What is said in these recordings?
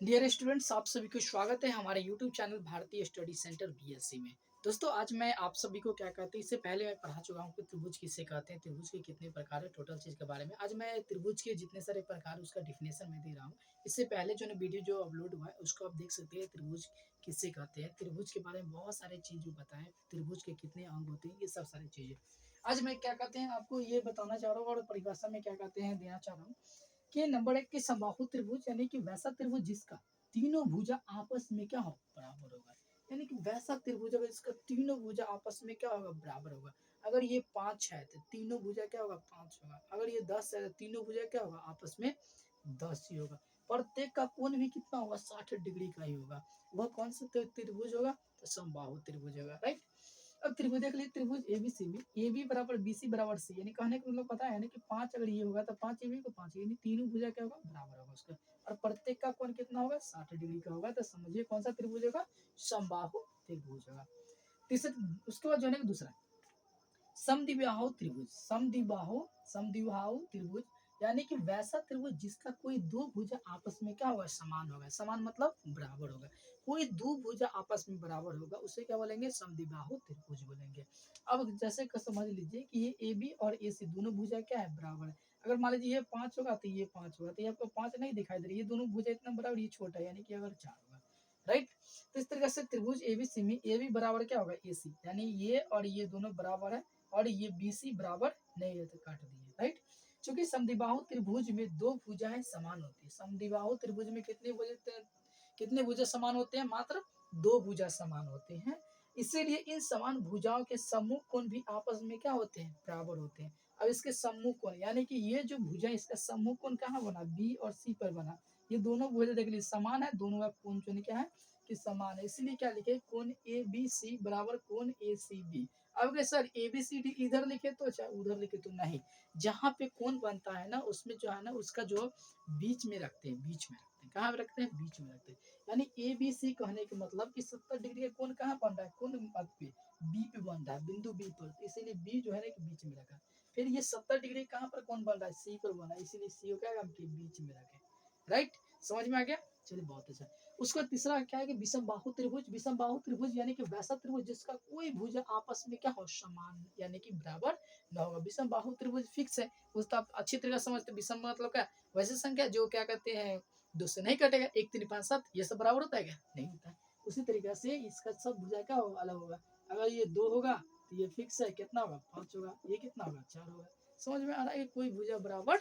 Dear students, आप सभी को स्वागत है हमारे यूट्यूब चैनल भारतीय स्टडी सेंटर बीएससी में। दोस्तों, आज मैं आप सभी को क्या कहते हैं, इससे पहले मैं पढ़ा चुका हूँ कि त्रिभुज किसे कहते हैं, त्रिभुज के कितने प्रकार है, टोटल चीज़ के बारे में। आज मैं त्रिभुज के जितने सारे प्रकार उसका डिफिनेशन मैं दे रहा हूँ। इससे पहले जो वीडियो जो अपलोड हुआ है उसको आप देख सकते हैं, त्रिभुज किससे कहते हैं, त्रिभुज के बारे में बहुत सारे चीज़ जो बताएं, त्रिभुज के कितने अंग होते हैं, ये सब सारी चीज़ें आज मैं क्या कहते हैं आपको ये बताना चाह रहा हूँ और परिभाषा में क्या कहते हैं देना चाह रहा हूँ कि नंबर एक के समबाहु त्रिभुज यानी कि वैसा त्रिभुज जिसका तीनों भुजा आपस में क्या हो बराबर होगा। यानी कि वैसा त्रिभुज अगर इसका तीनों भुजा आपस में क्या होगा बराबर होगा। अगर ये 5 है तो तीनों भुजा क्या होगा 5 होगा। अगर ये 10 है तो तीनों भुजा क्या होगा आपस में 10 ही होगा। प्रत्येक का कोण भी कितना होगा 60 डिग्री का ही होगा। वह कौन सा त्रिभुज होगा तो समबाहु त्रिभुज होगा, राइट। अब त्रिभुज देख लीजिए, त्रिभुज एबीसी में ए बी बराबर बी सी बराबर सी, यानी कहने का मतलब पता है ना कि 5 अगर ये होगा तो 5 ए बी को 5 यानी तीनों भुजा क्या होगा बराबर होगा उसका। और प्रत्येक का कोण कितना होगा 60 डिग्री का होगा। तो समझिए कौन सा त्रिभुज होगा समबाहु त्रिभुज होगा। तीसरा उसके बाद जो है ना दूसरा समद्विबाहु त्रिभुज। समद्विबाहु त्रिभुज यानी कि वैसा त्रिभुज जिसका कोई दो भुजा आपस में क्या होगा समान होगा। समान मतलब बराबर होगा। कोई दो भुजा आपस में बराबर होगा उसे क्या बोलेंगे समद्विबाहु त्रिभुज बोलेंगे। अब जैसे कि समझ लीजिए कि ये ए बी और ए सी दोनों भुजा क्या है बराबर है। अगर मान लीजिए ये 5 होगा तो ये 5 होगा, तो ये आपको 5 नहीं दिखाई दे रही, ये दोनों भुजा इतना बराबर, ये छोटा है यानी कि अगर 4 होगा, राइट। तो इस तरीके से त्रिभुज एबीसी में ए बी बराबर क्या होगा ए सी, यानी ये और ये दोनों बराबर है और ये बीसी बराबर नहीं है तो काट दिए, राइट। क्योंकि समद्विबाहु त्रिभुज में दो भुजाएं समान होती है। समद्विबाहु त्रिभुज में कितने भुजा समान होते हैं, मात्र दो भुजा समान होते हैं। इसीलिए इन समान भुजाओं के सम्मुख कोण भी आपस में क्या होते हैं बराबर होते हैं। अब इसके सम्मुख कोण यानी कि ये जो भुजा इसका सम्मुख कोण कहाँ बना बी और सी पर बना। ये दोनों भुजा देख लीजिए समान है, दोनों का कोण जो क्या है कि समान है। इसलिए क्या लिखे कोण ए बी सी बराबर कोण ए सी बी। अब अगर sir A B C D इधर लिखे तो अच्छा उधर लिखे तो नहीं। जहाँ पे कोण बनता है ना उसमें जो है ना उसका जो बीच में रखते हैं, बीच में रखते हैं, कहाँ रखते हैं बीच में रखते हैं। यानी ए बी सी कहने के मतलब कि 70 डिग्री का कोण कहाँ बन रहा है, कोण मत पे बी पे बन रहा है, बिंदु बी पर, इसीलिए बी जो है ना कि बीच में रखा। फिर ये 70 डिग्री कहाँ पर कोण बन रहा है सी पर बना है, इसीलिए सी को क्या हम बीच में रखे, राइट। समझ में आ गया, चलिए बहुत अच्छा। उसका तीसरा क्या है कि विषम बाहु त्रिभुज। विषम बाहु त्रिभुज यानी कि वैसा त्रिभुज जिसका कोई भुजा आपस में क्या हो समान यानी कि बराबर न होगा। विषम बाहु त्रिभुज फिक्स है, उसका आप अच्छी तरह समझते। विषम मतलब क्या, वैसे संख्या जो क्या कहते हैं दो से नहीं कटेगा, 1 3 5 7 ये सब बराबर होता है क्या, नहीं होता है। उसी तरीके से इसका सब भुजा क्या होगा अलग होगा। अगर ये 2 होगा तो ये फिक्स है कितना होगा 5 होगा, ये कितना होगा 4 होगा। समझ में आ रहा है कि कोई भुजा बराबर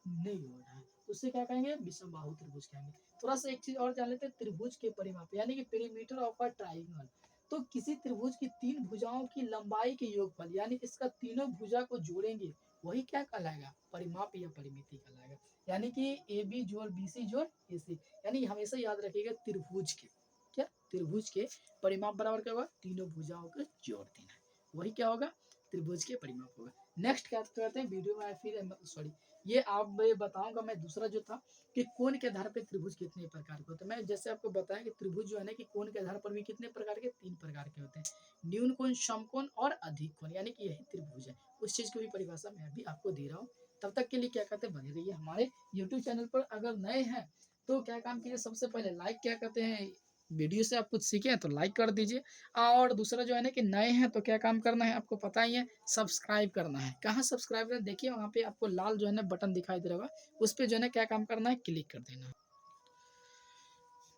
नहीं हो रहा है, तो उससे क्या कहेंगे विषम बाहु त्रिभुज कहेंगे। थोड़ा सा एक चीज और जान लेते हैं, त्रिभुज के परिमाप यानी कि पेरीमीटर ऑफ अ ट्राइंगल। तो किसी त्रिभुज की तीन भुजाओं की लंबाई के योगफल यानी इसका तीनों भुजा को जोड़ेंगे वही क्या कहलाएगा परिमाप या परिमिति कहलाएगा। यानी कि ए बी जोड़ बी सी जोड़ ए सी, यानी हमेशा याद रखिएगा त्रिभुज के क्या, त्रिभुज के परिमाप बराबर क्या होगा तीनों भुजाओं को जोड़ देना है, वही क्या होगा त्रिभुज के परिमाप होगा। नेक्स्ट क्या कहते हैं वीडियो में फिर सॉरी ये आप मैं बताऊंगा मैं दूसरा जो था कि कोण के आधार पर त्रिभुज कितने प्रकार के होते हैं। मैं जैसे आपको बताया कि त्रिभुज जो है ना कि कोण के आधार पर भी कितने प्रकार के, 3 प्रकार के होते हैं, न्यून कोण समकोण और अधिक कोण, यानी कि यही त्रिभुज है। उस चीज की भी परिभाषा मैं भी आपको दे रहा हूँ। तब तक के लिए क्या कहते हैं बने रहिए हमारे यूट्यूब चैनल पर। अगर नए हैं तो क्या काम कीजिए, सबसे पहले लाइक क्या कहते हैं, वीडियो से आप कुछ सीखे हैं तो लाइक कर दीजिए। और दूसरा जो है ना कि नए हैं तो क्या काम करना है आपको पता ही है, सब्सक्राइब करना है। कहाँ सब्सक्राइब करना, देखिए वहाँ पे आपको लाल जो है ना बटन दिखाई दे रहा होगा, उस पर जो है ना क्या काम करना है क्लिक कर देना है।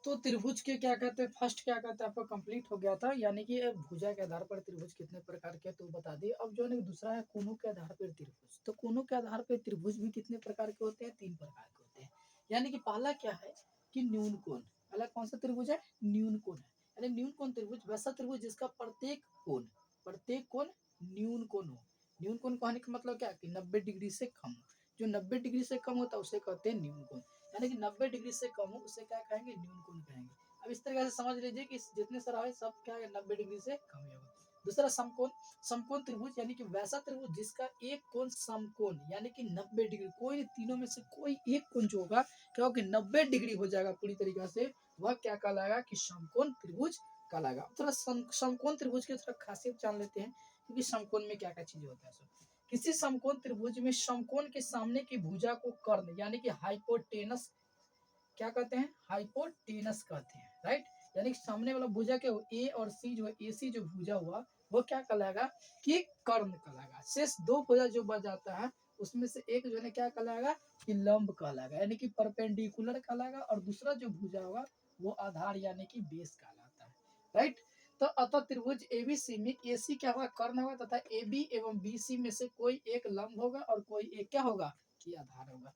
तो त्रिभुज के क्या कहते हैं फर्स्ट क्या कहते हैं आपका कंप्लीट हो गया था, यानी कि भुजा के आधार पर त्रिभुज कितने प्रकार के तो बता दिए। अब जो है ना दूसरा है कोणों के आधार पर त्रिभुज। तो कोणों के आधार पर त्रिभुज भी कितने प्रकार के होते हैं, 3 प्रकार के होते हैं। यानी कि पहला क्या है कि न्यून कोण। पहला कौन सा त्रिभुज है न्यून कोण है। यानी न्यून कोण त्रिभुज वैसा त्रिभुज जिसका प्रत्येक कोण न्यून कोण हो। न्यून कोण कहने का मतलब क्या है कि 90 डिग्री से कम। जो 90 डिग्री से कम होता है उसे कहते हैं न्यून कोण। यानी कि 90 डिग्री से कम हो उसे क्या कहेंगे न्यून कोण कहेंगे। अब इस तरीके से समझ लीजिए कि जितने सारा है सब क्या है 90 डिग्री से कम ही होगा। दूसरा समकोण। समकोण त्रिभुज यानी कि वैसा त्रिभुज जिसका एक कोण समकोण यानी कि 90 डिग्री, कोई तीनों में से कोई एक कोण जो होगा क्या होगा 90 डिग्री हो जाएगा पूरी तरीके से, वह क्या कहलाएगा कि समकोण त्रिभुज कहलाएगा। थोड़ा समकोण त्रिभुज की थोड़ा खासियत जान लेते हैं, क्योंकि समकोण में क्या क्या चीज होता है। किसी समकोण त्रिभुज में समकोण के सामने की भुजा को कर्ण यानी कि हाइपोटेनस क्या कहते हैं, हाइपोटेनस कहते हैं, राइट। यानी कि सामने वाला भुजा के ए और सी जो है, ए सी जो भुजा हुआ वो क्या कहलाएगा कि कर्ण कहलाएगा। शेष दो भुजा जो बच जाता है उसमें से एक जो है क्या कहलाएगा कि लंब कहलाएगा, यानी कि परपेंडिकुलर कहलाएगा, और दूसरा जो भुजा होगा वो आधार यानी कि बेस कहलाता है, राइट। तो अतः त्रिभुज एबीसी में एसी क्या होगा, कर्ण होगा, तथा एबी एवं बीसी में से कोई एक लंब होगा और कोई एक क्या होगा कि आधार होगा।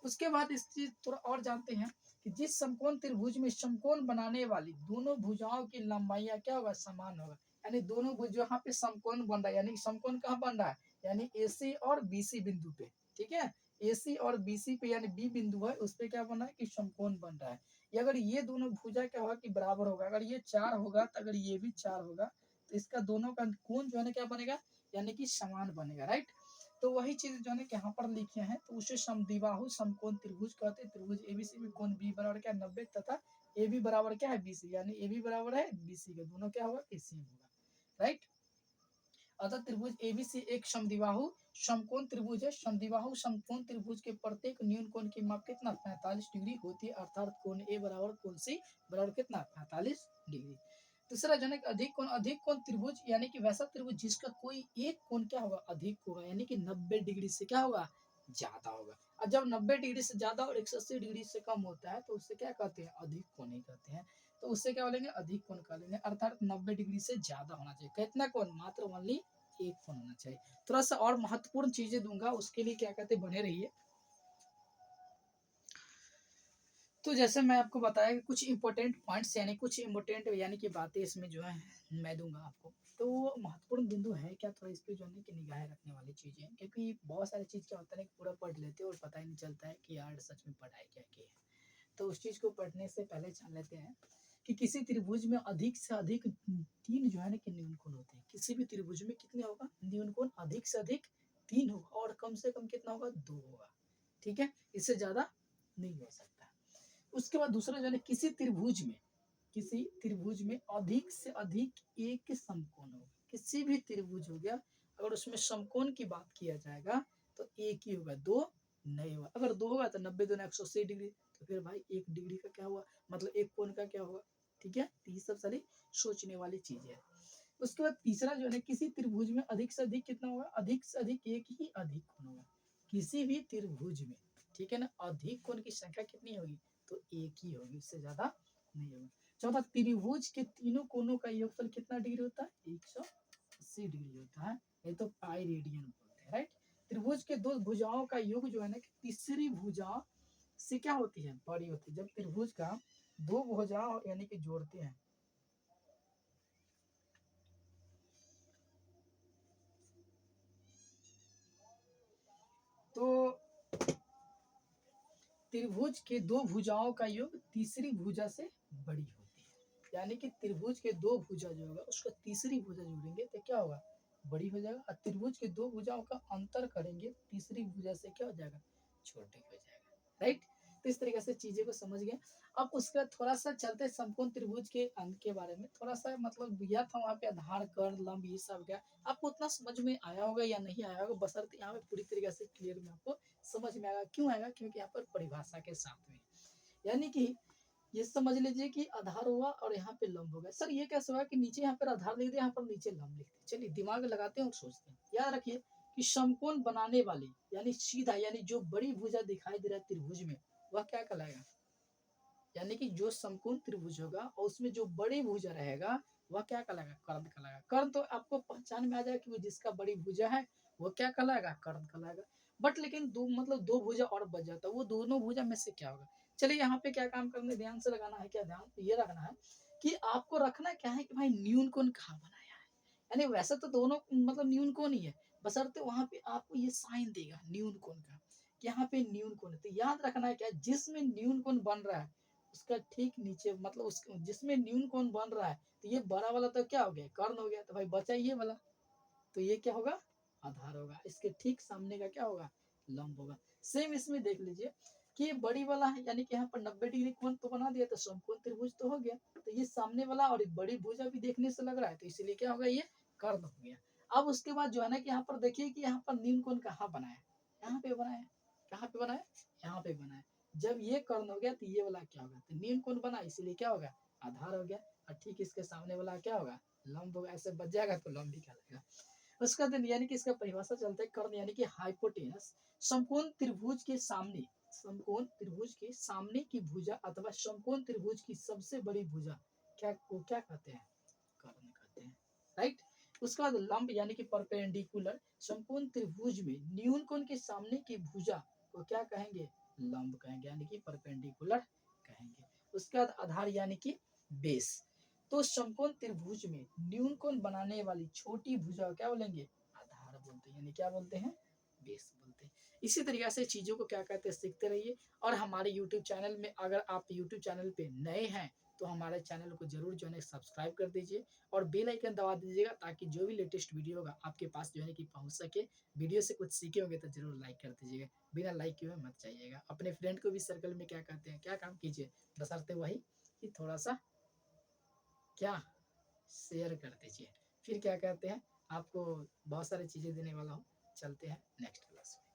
उसके बाद इस चीज थोड़ा और जानते हैं कि जिस समकोण त्रिभुज में समकोण बनाने वाली दोनों भुजाओं की लंबाइयां क्या होगा, समान होगा। यानी दोनों भुज यहाँ पे समकोण बन रहा है, यानी समकोण कहाँ बन रहा है, यानी एसी और बीसी बिंदु पे, ठीक है। एसी और बीसी पे यानी बी बिंदु है उस पे क्या बना है कि समकोण बन रहा है। ये अगर ये दोनों भुजा क्या होगा कि बराबर होगा, अगर ये 4 होगा तो अगर ये भी 4 होगा तो इसका दोनों का कोण जो है ना क्या बनेगा, यानी कि समान बनेगा, राइट। तो वही चीज जो है कि यहाँ पर लिखे हैं, तो उसे समद्विबाहु समकोण त्रिभुज कहते हैं। त्रिभुज एबीसी में कोण बी बराबर क्या 90 तथा ए बी बराबर क्या है बीसी, यानी ए बी बराबर है बीसी के, दोनों क्या होगा कि सेम होगा, राइट। अतः त्रिभुज एबीसी एक समद्विबाहु समकोण त्रिभुज है। समद्विबाहु समकोण त्रिभुज के प्रत्येक न्यून कोण की माप कितना 45 डिग्री होती है, अर्थात कोण ए बराबर कोण सी बराबर कितना 45 डिग्री। दूसरा जनक अधिक कोण त्रिभुज यानी कि वैसा त्रिभुज जिसका कोई एक कोण क्या होगा अधिक होगा, यानी कि 90 डिग्री से क्या होगा ज्यादा होगा। और जब 90 डिग्री से ज्यादा और 180 डिग्री से कम होता है तो उससे क्या कहते हैं, अधिक कोण ही कहते हैं। तो उससे क्या बोलेंगे, अधिक कोण कह लेंगे, अर्थात 90 डिग्री से ज्यादा होना चाहिए। कितना कोण, मात्र ओनली एक फोन होना चाहिए। थोड़ा सा और महत्वपूर्ण चीजें दूंगा, उसके लिए क्या कहते बने रहिए। तो जैसे मैं आपको बताया कि कुछ इंपॉर्टेंट पॉइंट्स यानी कुछ इंपॉर्टेंट यानी कि बातें इसमें जो है मैं दूंगा आपको। तो महत्वपूर्ण बिंदु है क्या, थोड़ा इस पे जो है कि निगाह रखने वाली चीजें हैं, क्योंकि बहुत सारी चीज क्या होता है कि पूरा पढ़ लेते हैं और पता ही नहीं चलता है कि यार सच में पढ़ाई क्या की है। तो उस चीज को पढ़ने से पहले जान लेते हैं कि किसी त्रिभुज में अधिक से अधिक 3 जो है ना कि न्यून कोण होते हैं। किसी भी त्रिभुज में कितने होगा न्यून कोण, अधिक से अधिक 3 होगा और कम से कम कितना होगा 2 होगा, ठीक है, इससे ज्यादा नहीं हो सकता। उसके बाद दूसरा जो है किसी त्रिभुज में अधिक से अधिक एक समकोण होगा। किसी भी त्रिभुज हो गया अगर उसमें समकोण की बात किया जाएगा तो एक ही होगा, दो नहीं होगा। अगर दो होगा तो 90 दूना 180 डिग्री, तो फिर भाई एक डिग्री का क्या हुआ, मतलब एक कोण का क्या होगा, ठीक है। तो ये सब सारी सोचने वाली चीज है। उसके बाद तीसरा जो है किसी त्रिभुज में अधिक से अधिक कितना होगा, अधिक से अधिक एक ही अधिक कोण होगा किसी भी त्रिभुज में, ठीक है ना। अधिक कोण की संख्या कितनी होगी, तो एक ही होगी, इससे ज्यादा नहीं होगा। चौथा, त्रिभुज के तीनों कोणों का योगफल कितना डिग्री होता है, 180 डिग्री होता है। ये तो पाई रेडियन बोलते हैं, राइट। त्रिभुज के दो भुजाओं का योग जो है ना कि तीसरी भुजा से क्या होती है, बड़ी होती है। जब त्रिभुज का दो भुजा यानी कि जोड़ते हैं तो त्रिभुज के दो भुजाओं का योग तीसरी भुजा से बड़ी होती है। यानी कि त्रिभुज के दो भुजा जो होगा उसका तीसरी भुजा जोड़ेंगे तो क्या होगा, बड़ी हो जाएगा। और त्रिभुज के दो भुजाओं का अंतर करेंगे तीसरी भुजा से क्या हो जाएगा, छोटे हो जाएगा, राइट। तो इस तरीके से चीजें को समझ गए। अब उसका थोड़ा सा चलते समकोण त्रिभुज के अंक के बारे में थोड़ा सा मतलब दिया था वहाँ पे, आधार कर्ण लंब ये सब क्या आपको उतना समझ में आया होगा या नहीं आया होगा, बशर्ते यहाँ पे पूरी तरीके से क्लियर में आपको समझ में आएगा। क्यों आएगा, क्योंकि यहाँ पर परिभाषा के साथ में, यानी कि ये समझ लीजिए कि आधार हुआ और यहाँ पे लंब होगा। सर ये कैसे हुआ कि नीचे यहाँ पर आधार लिख दिया, यहाँ पर नीचे लंब लिख दिया। चलिए दिमाग लगाते हैं और सोचते हैं। याद रखिए कि समकोण बनाने वाली यानी सीधा यानी जो बड़ी भुजा दिखाई दे रहा है त्रिभुज में वह क्या कहलाएगा, यानी कि जो समकोण त्रिभुज होगा और उसमें जो बड़ी भुजा रहेगा वह क्या कहलाएगा, कर्ण कहलाएगा। कर्ण तो आपको पहचान में आ जाएगा कि वो जिसका बड़ी भुजा है वो क्या कहलाएगा, कर्ण कहलाएगा। बट लेकिन दो मतलब दो भुजा और बच जाता है, वो दोनों भुजा में से क्या होगा। चलिए यहाँ पे क्या काम करने ध्यान से लगाना है, क्या ध्यान ये रखना है कि आपको रखना क्या है कि भाई न्यून कोण कहाँ बनाया है। यानी वैसे तो दोनों मतलब न्यून कोण ही है, बशर्ते वहां पे आपको ये साइन देगा न्यून कोण का, यहाँ पे न्यून कोण है। तो याद रखना है क्या, जिसमें न्यून कोण बन रहा है उसका ठीक नीचे मतलब उस जिसमें न्यून कोण बन रहा है तो ये बड़ा वाला तो क्या हो गया, कर्ण हो गया। तो भाई बचा ये वाला, तो ये क्या होगा, आधार होगा। इसके ठीक सामने का क्या होगा, लंब होगा। सेम इसमें देख लीजिए कि ये बड़ी वाला है, यानी कि यहाँ पर 90 डिग्री कोण तो बना दिया तो समकोण त्रिभुज तो हो गया। तो ये सामने वाला और एक बड़ी भुजा भी देखने से लग रहा है तो इसीलिए क्या होगा, ये कर्ण हो गया। अब उसके बाद जो है ना कि यहाँ पर देखिए कि यहाँ पर न्यून कोण कहाँ बनाया, यहाँ पे बनाया, कहाँ पे बनाया, यहाँ पे बनाया। जब ये कर्ण हो गया तो ये वाला क्या होगा, तो न्यून कोण बना, इसीलिए क्या होगा, आधार हो गया। और ठीक इसके सामने वाला क्या होगा, लंब होगा। ऐसे बच जाएगा तो लंब भी कहलाएगा। उसका दिन यानी कि इसका परिभाषा चलता है, कर्ण यानी कि हाइपोटेनस, समकोण त्रिभुज के सामने, समकोण त्रिभुज के सामने की भुजा अथवा समकोण त्रिभुज की सबसे बड़ी भुजा क्या को क्या कहते हैं, कर्ण कहते हैं, राइट। उसके बाद लंब यानी कि परपेंडिकुलर, समकोण त्रिभुज में न्यून कोण के सामने की भुजा को क्या कहेंगे, लंब कहेंगे, यानी कि परपेंडिकुलर कहेंगे। उसके बाद आधार यानी कि बेस, तो समकोण त्रिभुज में न्यून कोण बनाने वाली छोटी भुजा को क्या बोलेंगे, आधार बोलते हैं, यानी क्या बोलते हैं, बेस बोलते हैं। इसी तरीके से चीजों को क्या कहते हैं, सीखते रहिए। और हमारे YouTube चैनल में, अगर आप YouTube चैनल पे नए हैं तो हमारे चैनल को जरूर जो है सब्सक्राइब कर दीजिए और बेल आइकन दबा दीजिएगा, ताकि जो भी लेटेस्ट वीडियो होगा आपके पास जो है कि पहुंच सके। वीडियो से कुछ सीखे होंगे तो जरूर लाइक कर दीजिएगा, बिना लाइक किए हुए मत जाइएगा। अपने फ्रेंड को भी सर्कल में क्या कहते हैं, क्या काम कीजिए, बसरते वही कि थोड़ा सा क्या शेयर कर दीजिए। फिर क्या कहते हैं, आपको बहुत सारी चीज़ें देने वाला हूँ। चलते हैं नेक्स्ट क्लास में।